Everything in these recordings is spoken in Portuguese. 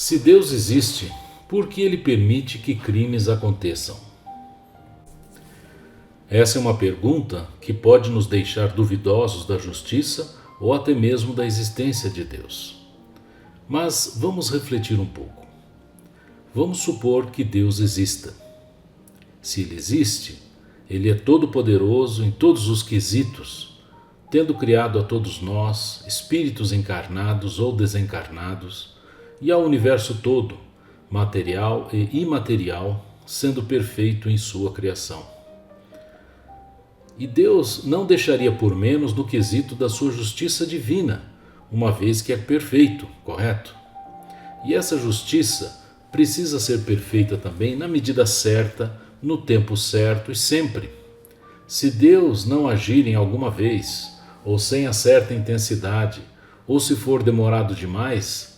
Se Deus existe, por que Ele permite que crimes aconteçam? Essa é uma pergunta que pode nos deixar duvidosos da justiça ou até mesmo da existência de Deus. Mas vamos refletir um pouco. Vamos supor que Deus exista. Se Ele existe, Ele é todo-poderoso em todos os quesitos, tendo criado a todos nós, espíritos encarnados ou desencarnados, e ao universo todo, material e imaterial, sendo perfeito em sua criação. E Deus não deixaria por menos no quesito da sua justiça divina, uma vez que é perfeito, correto? E essa justiça precisa ser perfeita também na medida certa, no tempo certo e sempre. Se Deus não agir em alguma vez, ou sem a certa intensidade, ou se for demorado demais,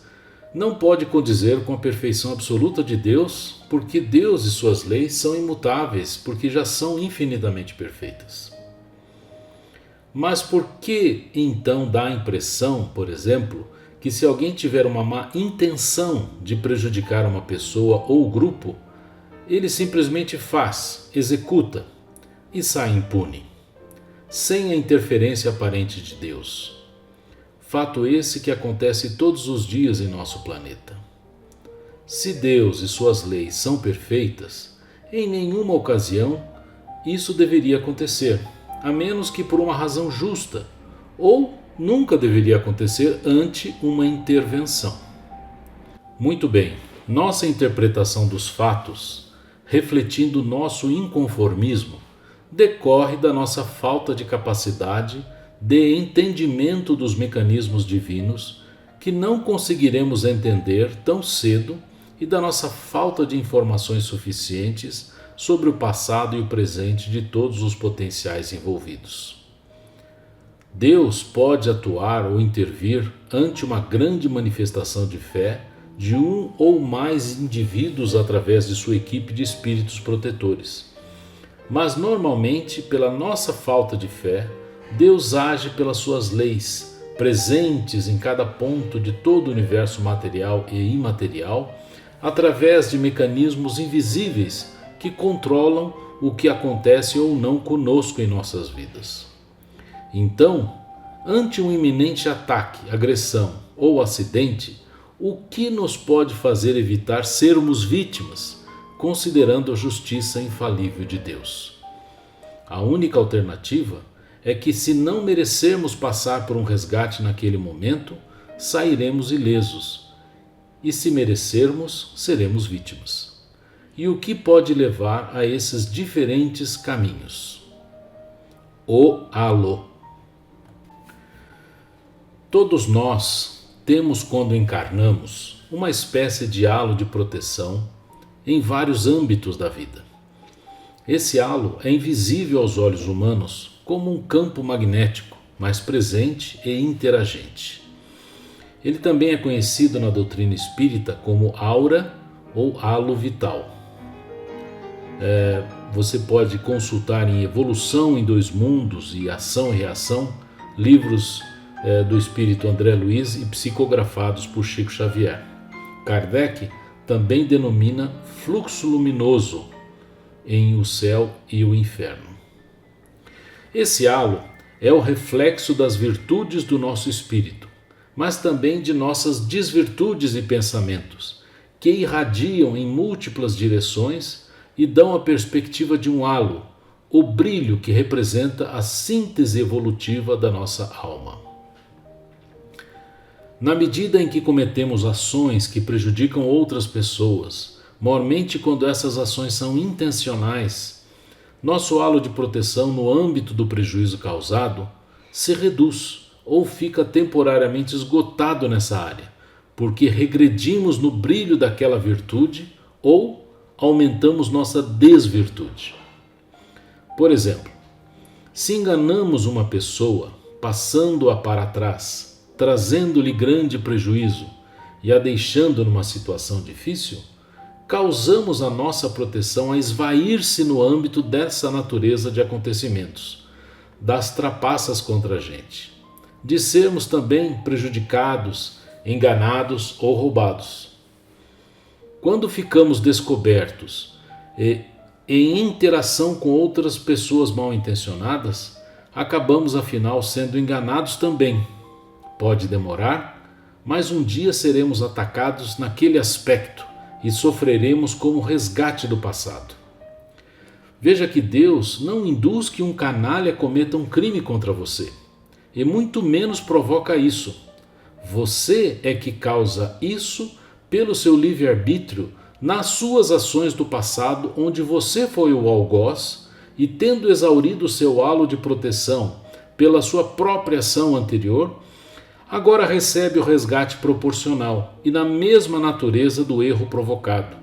não pode condizer com a perfeição absoluta de Deus, porque Deus e suas leis são imutáveis, porque já são infinitamente perfeitas. Mas por que então dá a impressão, por exemplo, que se alguém tiver uma má intenção de prejudicar uma pessoa ou grupo, ele simplesmente faz, executa e sai impune, sem a interferência aparente de Deus? Fato esse que acontece todos os dias em nosso planeta. Se Deus e suas leis são perfeitas, em nenhuma ocasião isso deveria acontecer, a menos que por uma razão justa, ou nunca deveria acontecer ante uma intervenção. Muito bem, nossa interpretação dos fatos, refletindo nosso inconformismo, decorre da nossa falta de capacidade de entendimento dos mecanismos divinos que não conseguiremos entender tão cedo e da nossa falta de informações suficientes sobre o passado e o presente de todos os potenciais envolvidos. Deus pode atuar ou intervir ante uma grande manifestação de fé de um ou mais indivíduos através de sua equipe de espíritos protetores. Mas normalmente, pela nossa falta de fé, Deus age pelas suas leis, presentes em cada ponto de todo o universo material e imaterial, através de mecanismos invisíveis que controlam o que acontece ou não conosco em nossas vidas. Então, ante um iminente ataque, agressão ou acidente, o que nos pode fazer evitar sermos vítimas, considerando a justiça infalível de Deus? A única alternativa é que, se não merecermos passar por um resgate naquele momento, sairemos ilesos, e se merecermos, seremos vítimas. E o que pode levar a esses diferentes caminhos? O halo. Todos nós temos, quando encarnamos, uma espécie de halo de proteção em vários âmbitos da vida. Esse halo é invisível aos olhos humanos, como um campo magnético, mas presente e interagente. Ele também é conhecido na doutrina espírita como aura ou halo vital. Você pode consultar em Evolução em Dois Mundos e Ação e Reação, livros do espírito André Luiz e psicografados por Chico Xavier. Kardec também denomina fluxo luminoso em O Céu e o Inferno. Esse halo é o reflexo das virtudes do nosso espírito, mas também de nossas desvirtudes e pensamentos, que irradiam em múltiplas direções e dão a perspectiva de um halo, o brilho que representa a síntese evolutiva da nossa alma. Na medida em que cometemos ações que prejudicam outras pessoas, mormente quando essas ações são intencionais, nosso halo de proteção no âmbito do prejuízo causado se reduz ou fica temporariamente esgotado nessa área, porque regredimos no brilho daquela virtude ou aumentamos nossa desvirtude. Por exemplo, se enganamos uma pessoa, passando-a para trás, trazendo-lhe grande prejuízo e a deixando numa situação difícil, causamos a nossa proteção a esvair-se no âmbito dessa natureza de acontecimentos, das trapaças contra a gente, de sermos também prejudicados, enganados ou roubados. Quando ficamos descobertos em interação com outras pessoas mal intencionadas, acabamos afinal sendo enganados também. Pode demorar, mas um dia seremos atacados naquele aspecto e sofreremos como resgate do passado. Veja que Deus não induz que um canalha cometa um crime contra você, e muito menos provoca isso. Você é que causa isso pelo seu livre-arbítrio nas suas ações do passado, onde você foi o algoz e, tendo exaurido seu halo de proteção pela sua própria ação anterior, agora recebe o resgate proporcional e na mesma natureza do erro provocado,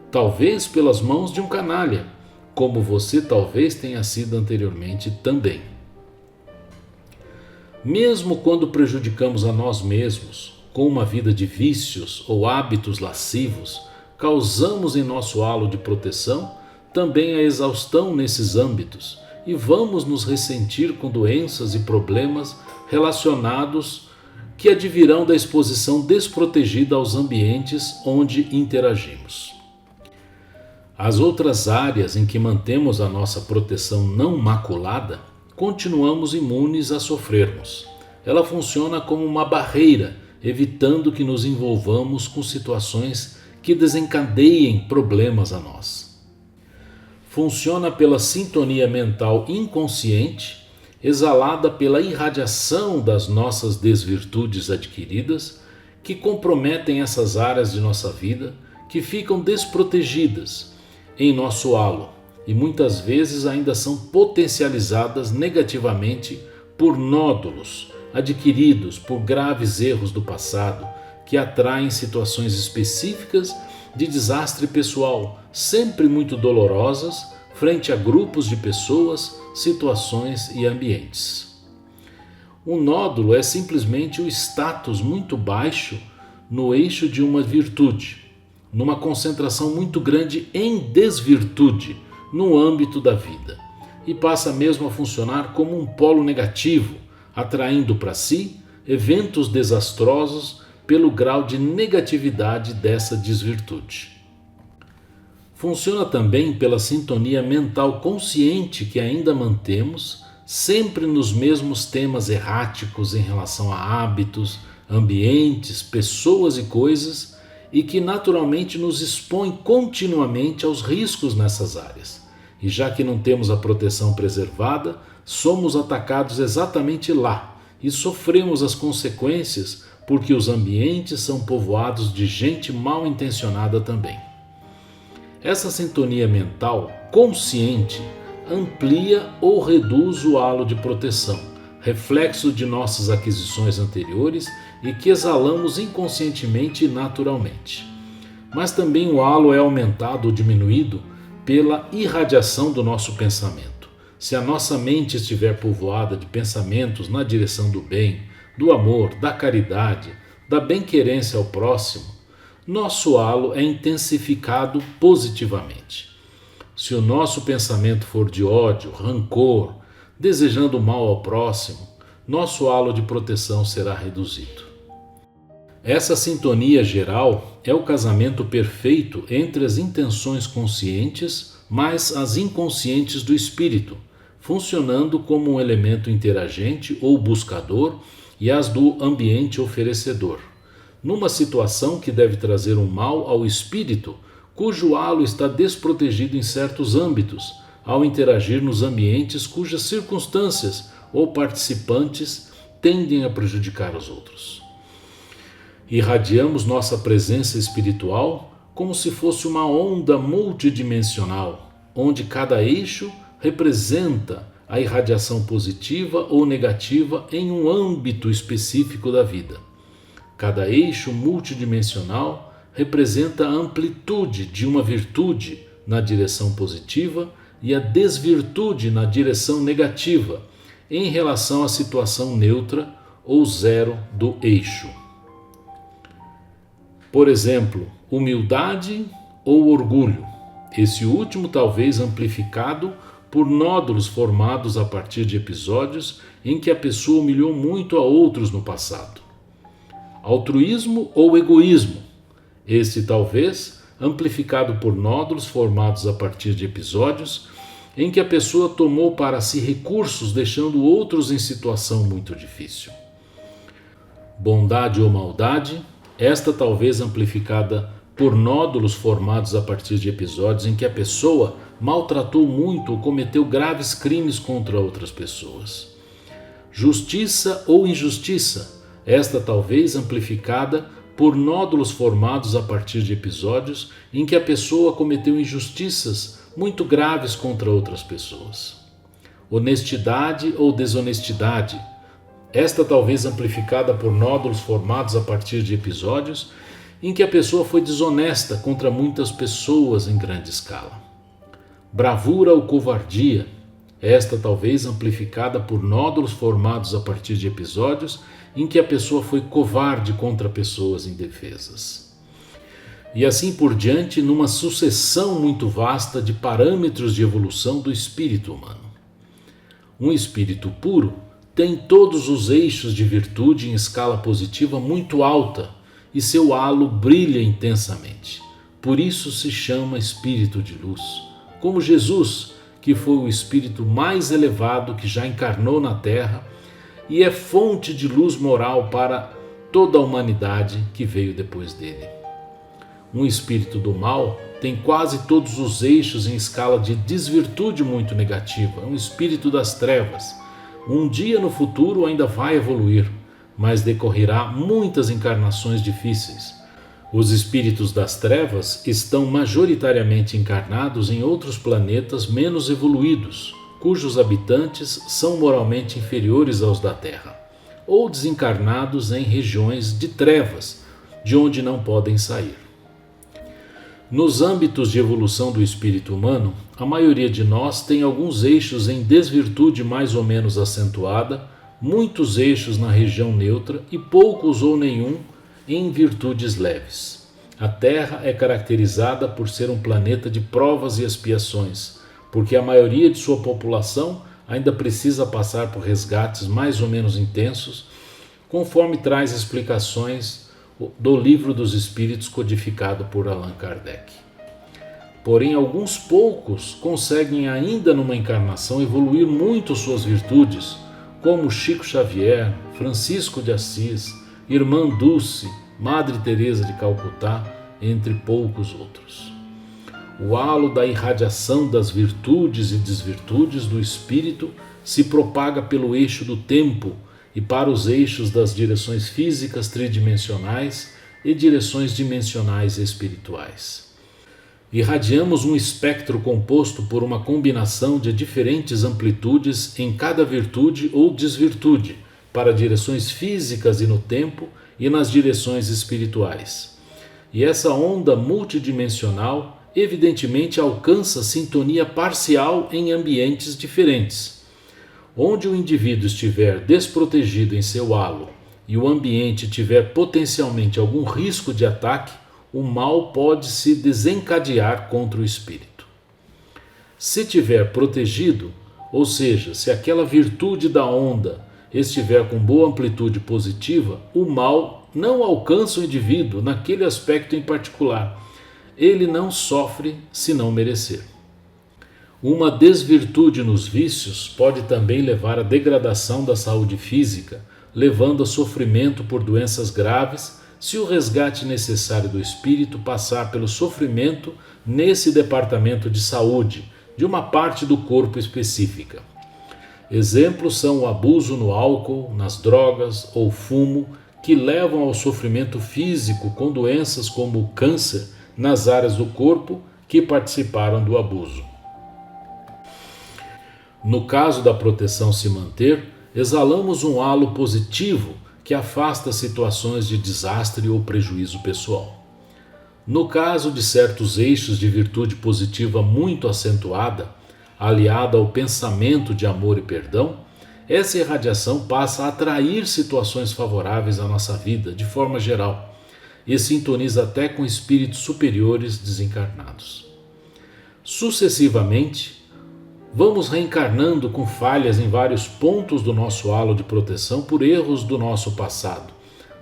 talvez pelas mãos de um canalha, como você talvez tenha sido anteriormente também. Mesmo quando prejudicamos a nós mesmos com uma vida de vícios ou hábitos lascivos, causamos em nosso halo de proteção também a exaustão nesses âmbitos e vamos nos ressentir com doenças e problemas relacionados que advirão da exposição desprotegida aos ambientes onde interagimos. As outras áreas em que mantemos a nossa proteção não maculada, continuamos imunes a sofrermos. Ela funciona como uma barreira, evitando que nos envolvamos com situações que desencadeiem problemas a nós. Funciona pela sintonia mental inconsciente, exalada pela irradiação das nossas desvirtudes adquiridas, que comprometem essas áreas de nossa vida que ficam desprotegidas em nosso halo e muitas vezes ainda são potencializadas negativamente por nódulos adquiridos por graves erros do passado que atraem situações específicas de desastre pessoal, sempre muito dolorosas, frente a grupos de pessoas, situações e ambientes. Um nódulo é simplesmente o status muito baixo no eixo de uma virtude, numa concentração muito grande em desvirtude no âmbito da vida, e passa mesmo a funcionar como um polo negativo, atraindo para si eventos desastrosos pelo grau de negatividade dessa desvirtude. Funciona também pela sintonia mental consciente que ainda mantemos, sempre nos mesmos temas erráticos em relação a hábitos, ambientes, pessoas e coisas, e que naturalmente nos expõe continuamente aos riscos nessas áreas. E já que não temos a proteção preservada, somos atacados exatamente lá e sofremos as consequências porque os ambientes são povoados de gente mal intencionada também. Essa sintonia mental consciente amplia ou reduz o halo de proteção, reflexo de nossas aquisições anteriores e que exalamos inconscientemente e naturalmente. Mas também o halo é aumentado ou diminuído pela irradiação do nosso pensamento. Se a nossa mente estiver povoada de pensamentos na direção do bem, do amor, da caridade, da bem-querência ao próximo, nosso halo é intensificado positivamente. Se o nosso pensamento for de ódio, rancor, desejando mal ao próximo, nosso halo de proteção será reduzido. Essa sintonia geral é o casamento perfeito entre as intenções conscientes mais as inconscientes do espírito, funcionando como um elemento interagente ou buscador e as do ambiente oferecedor, numa situação que deve trazer um mal ao espírito, cujo halo está desprotegido em certos âmbitos, ao interagir nos ambientes cujas circunstâncias ou participantes tendem a prejudicar os outros. Irradiamos nossa presença espiritual como se fosse uma onda multidimensional, onde cada eixo representa a irradiação positiva ou negativa em um âmbito específico da vida. Cada eixo multidimensional representa a amplitude de uma virtude na direção positiva e a desvirtude na direção negativa, em relação à situação neutra ou zero do eixo. Por exemplo, humildade ou orgulho, esse último talvez amplificado por nódulos formados a partir de episódios em que a pessoa humilhou muito a outros no passado. Altruísmo ou egoísmo, esse talvez amplificado por nódulos formados a partir de episódios em que a pessoa tomou para si recursos, deixando outros em situação muito difícil. Bondade ou maldade, esta talvez amplificada por nódulos formados a partir de episódios em que a pessoa maltratou muito ou cometeu graves crimes contra outras pessoas. Justiça ou injustiça, esta talvez amplificada por nódulos formados a partir de episódios em que a pessoa cometeu injustiças muito graves contra outras pessoas. Honestidade ou desonestidade, esta talvez amplificada por nódulos formados a partir de episódios em que a pessoa foi desonesta contra muitas pessoas em grande escala. Bravura ou covardia, esta talvez amplificada por nódulos formados a partir de episódios em que a pessoa foi covarde contra pessoas indefesas. E assim por diante, numa sucessão muito vasta de parâmetros de evolução do espírito humano. Um espírito puro tem todos os eixos de virtude em escala positiva muito alta e seu halo brilha intensamente. Por isso se chama espírito de luz, como Jesus, que foi o espírito mais elevado que já encarnou na Terra e é fonte de luz moral para toda a humanidade que veio depois dele. Um espírito do mal tem quase todos os eixos em escala de desvirtude muito negativa, é um espírito das trevas. Um dia no futuro ainda vai evoluir, mas decorrerá muitas encarnações difíceis. Os espíritos das trevas estão majoritariamente encarnados em outros planetas menos evoluídos, cujos habitantes são moralmente inferiores aos da Terra, ou desencarnados em regiões de trevas, de onde não podem sair. Nos âmbitos de evolução do espírito humano, a maioria de nós tem alguns eixos em desvirtude mais ou menos acentuada, muitos eixos na região neutra e poucos ou nenhum em virtudes leves. A Terra é caracterizada por ser um planeta de provas e expiações, porque a maioria de sua população ainda precisa passar por resgates mais ou menos intensos, conforme traz explicações do Livro dos Espíritos codificado por Allan Kardec. Porém, alguns poucos conseguem ainda numa encarnação evoluir muito suas virtudes, como Chico Xavier, Francisco de Assis, Irmã Dulce, Madre Teresa de Calcutá, entre poucos outros. O halo da irradiação das virtudes e desvirtudes do espírito se propaga pelo eixo do tempo e para os eixos das direções físicas tridimensionais e direções dimensionais espirituais. Irradiamos um espectro composto por uma combinação de diferentes amplitudes em cada virtude ou desvirtude, para direções físicas e no tempo e nas direções espirituais. E essa onda multidimensional evidentemente alcança sintonia parcial em ambientes diferentes. Onde o indivíduo estiver desprotegido em seu halo e o ambiente tiver potencialmente algum risco de ataque, o mal pode se desencadear contra o espírito. Se tiver protegido, ou seja, se aquela virtude da onda estiver com boa amplitude positiva, o mal não alcança o indivíduo naquele aspecto em particular. Ele não sofre se não merecer. Uma desvirtude nos vícios pode também levar à degradação da saúde física, levando a sofrimento por doenças graves, se o resgate necessário do espírito passar pelo sofrimento nesse departamento de saúde, de uma parte do corpo específica. Exemplos são o abuso no álcool, nas drogas ou fumo, que levam ao sofrimento físico com doenças como o câncer nas áreas do corpo que participaram do abuso. No caso da proteção se manter, exalamos um halo positivo que afasta situações de desastre ou prejuízo pessoal. No caso de certos eixos de virtude positiva muito acentuada, aliada ao pensamento de amor e perdão, essa irradiação passa a atrair situações favoráveis à nossa vida de forma geral e sintoniza até com espíritos superiores desencarnados. Sucessivamente, vamos reencarnando com falhas em vários pontos do nosso halo de proteção por erros do nosso passado,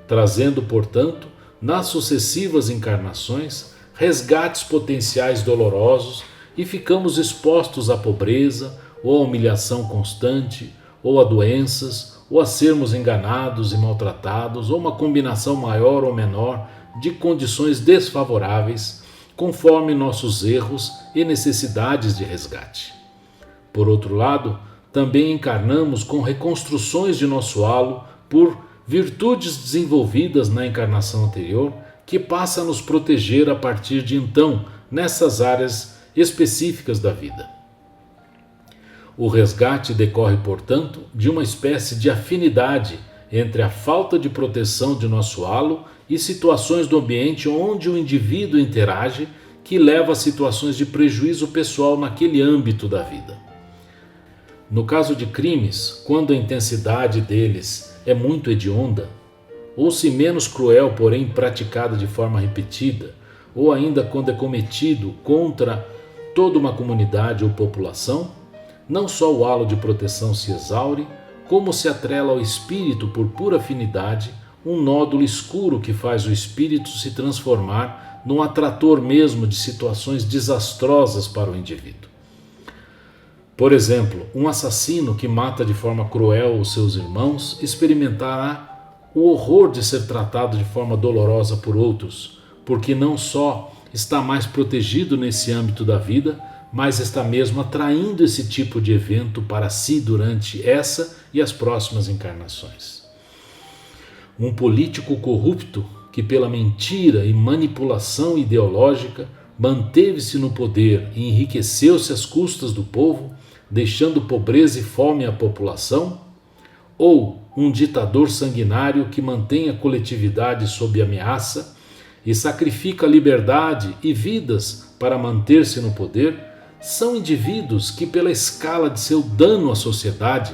trazendo, portanto, nas sucessivas encarnações, resgates potenciais dolorosos e ficamos expostos à pobreza, ou à humilhação constante, ou a doenças, ou a sermos enganados e maltratados, ou uma combinação maior ou menor de condições desfavoráveis, conforme nossos erros e necessidades de resgate. Por outro lado, também encarnamos com reconstruções de nosso halo por virtudes desenvolvidas na encarnação anterior, que passa a nos proteger a partir de então nessas áreas específicas da vida. O resgate decorre, portanto, de uma espécie de afinidade entre a falta de proteção de nosso halo e situações do ambiente onde o indivíduo interage, que leva a situações de prejuízo pessoal naquele âmbito da vida. No caso de crimes, quando a intensidade deles é muito hedionda, ou se menos cruel, porém praticada de forma repetida, ou ainda quando é cometido contra toda uma comunidade ou população, não só o halo de proteção se exaure, como se atrela ao espírito por pura afinidade um nódulo escuro que faz o espírito se transformar num atrator mesmo de situações desastrosas para o indivíduo. Por exemplo, um assassino que mata de forma cruel os seus irmãos experimentará o horror de ser tratado de forma dolorosa por outros, porque não só está mais protegido nesse âmbito da vida, mas está mesmo atraindo esse tipo de evento para si durante essa e as próximas encarnações. Um político corrupto que, pela mentira e manipulação ideológica, manteve-se no poder e enriqueceu-se às custas do povo, deixando pobreza e fome à população, ou um ditador sanguinário que mantém a coletividade sob ameaça e sacrifica liberdade e vidas para manter-se no poder, são indivíduos que, pela escala de seu dano à sociedade,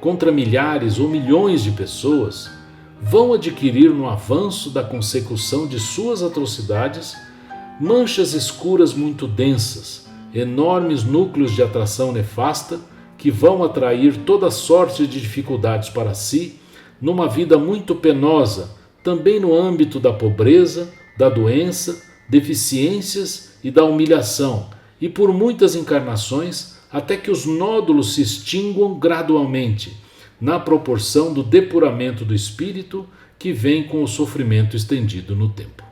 contra milhares ou milhões de pessoas, vão adquirir no avanço da consecução de suas atrocidades manchas escuras muito densas, enormes núcleos de atração nefasta que vão atrair toda sorte de dificuldades para si, numa vida muito penosa, também no âmbito da pobreza, da doença, deficiências e da humilhação, e por muitas encarnações, até que os nódulos se extinguam gradualmente, na proporção do depuramento do espírito que vem com o sofrimento estendido no tempo.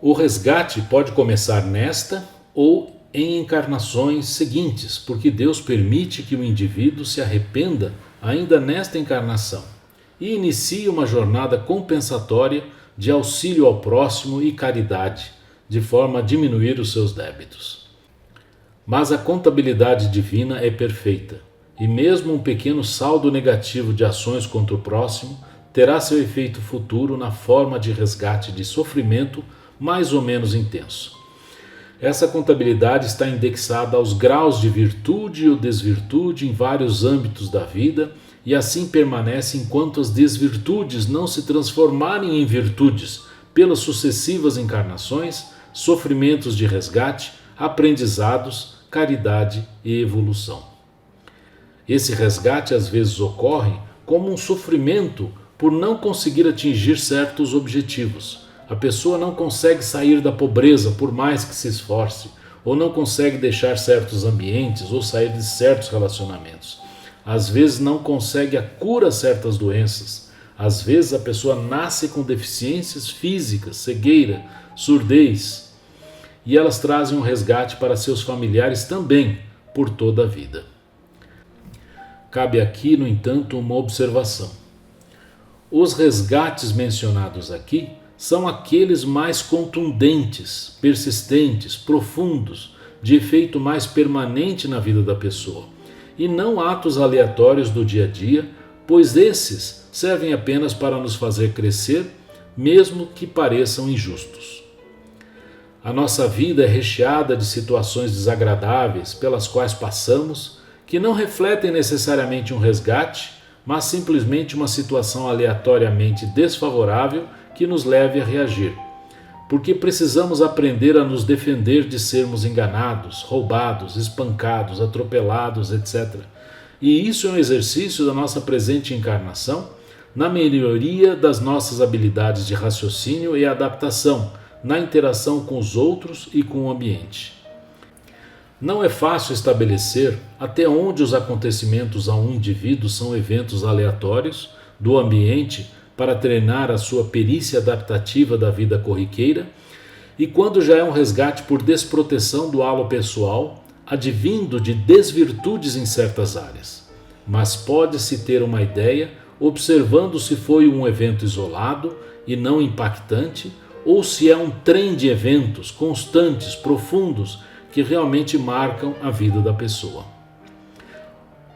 O resgate pode começar nesta ou em encarnações seguintes, porque Deus permite que o indivíduo se arrependa ainda nesta encarnação e inicie uma jornada compensatória de auxílio ao próximo e caridade, de forma a diminuir os seus débitos. Mas a contabilidade divina é perfeita, e mesmo um pequeno saldo negativo de ações contra o próximo terá seu efeito futuro na forma de resgate de sofrimento mais ou menos intenso. Essa contabilidade está indexada aos graus de virtude ou desvirtude em vários âmbitos da vida e assim permanece enquanto as desvirtudes não se transformarem em virtudes pelas sucessivas encarnações, sofrimentos de resgate, aprendizados, caridade e evolução. Esse resgate às vezes ocorre como um sofrimento por não conseguir atingir certos objetivos. A pessoa não consegue sair da pobreza por mais que se esforce, ou não consegue deixar certos ambientes ou sair de certos relacionamentos. Às vezes não consegue a cura a certas doenças. Às vezes a pessoa nasce com deficiências físicas, cegueira, surdez, e elas trazem um resgate para seus familiares também por toda a vida. Cabe aqui, no entanto, uma observação. Os resgates mencionados aqui são aqueles mais contundentes, persistentes, profundos, de efeito mais permanente na vida da pessoa, e não atos aleatórios do dia a dia, pois esses servem apenas para nos fazer crescer, mesmo que pareçam injustos. A nossa vida é recheada de situações desagradáveis pelas quais passamos, que não refletem necessariamente um resgate, mas simplesmente uma situação aleatoriamente desfavorável que nos leve a reagir, porque precisamos aprender a nos defender de sermos enganados, roubados, espancados, atropelados, etc. E isso é um exercício da nossa presente encarnação na melhoria das nossas habilidades de raciocínio e adaptação, na interação com os outros e com o ambiente. Não é fácil estabelecer até onde os acontecimentos a um indivíduo são eventos aleatórios do ambiente para treinar a sua perícia adaptativa da vida corriqueira e quando já é um resgate por desproteção do halo pessoal, advindo de desvirtudes em certas áreas. Mas pode-se ter uma ideia observando se foi um evento isolado e não impactante ou se é um trem de eventos constantes, profundos, que realmente marcam a vida da pessoa.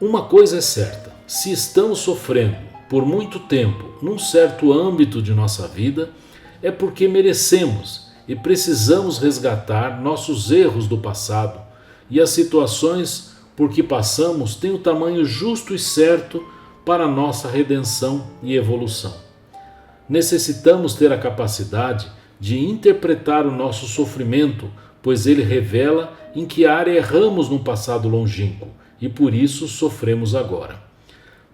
Uma coisa é certa, se estamos sofrendo por muito tempo num certo âmbito de nossa vida, é porque merecemos e precisamos resgatar nossos erros do passado e as situações por que passamos têm o tamanho justo e certo para a nossa redenção e evolução. Necessitamos ter a capacidade de interpretar o nosso sofrimento, pois ele revela em que área erramos no passado longínquo e por isso sofremos agora.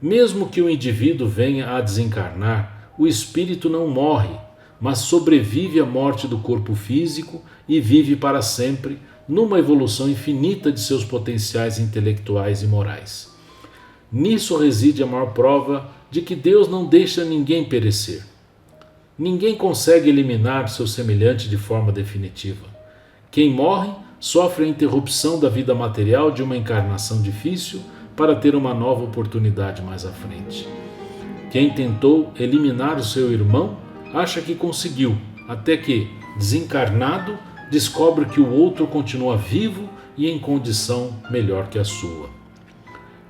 Mesmo que o indivíduo venha a desencarnar, o espírito não morre, mas sobrevive à morte do corpo físico e vive para sempre numa evolução infinita de seus potenciais intelectuais e morais. Nisso reside a maior prova de que Deus não deixa ninguém perecer. Ninguém consegue eliminar seu semelhante de forma definitiva. Quem morre sofre a interrupção da vida material de uma encarnação difícil para ter uma nova oportunidade mais à frente. Quem tentou eliminar o seu irmão acha que conseguiu, até que, desencarnado, descobre que o outro continua vivo e em condição melhor que a sua.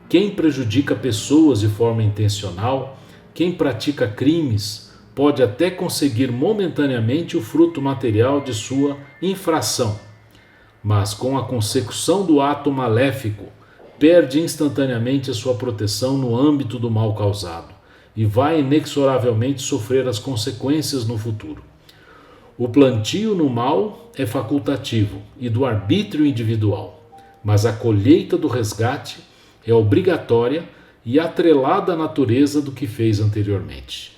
Quem prejudica pessoas de forma intencional, quem pratica crimes, pode até conseguir momentaneamente o fruto material de sua infração, mas com a consecução do ato maléfico, perde instantaneamente a sua proteção no âmbito do mal causado e vai inexoravelmente sofrer as consequências no futuro. O plantio no mal é facultativo e do arbítrio individual, mas a colheita do resgate é obrigatória e atrelada à natureza do que fez anteriormente.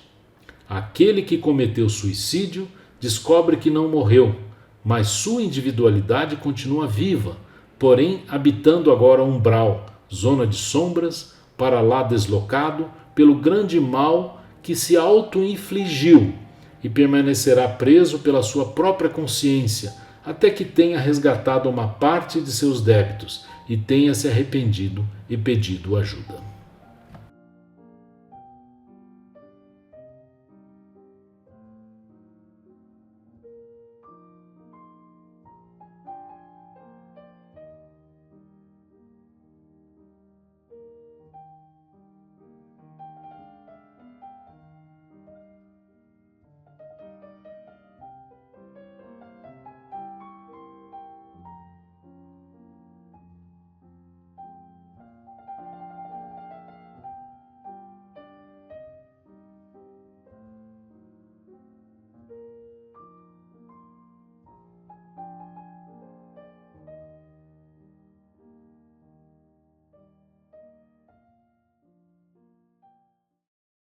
Aquele que cometeu suicídio descobre que não morreu, mas sua individualidade continua viva, porém habitando agora o umbral, zona de sombras, para lá deslocado pelo grande mal que se auto-infligiu e permanecerá preso pela sua própria consciência até que tenha resgatado uma parte de seus débitos e tenha se arrependido e pedido ajuda.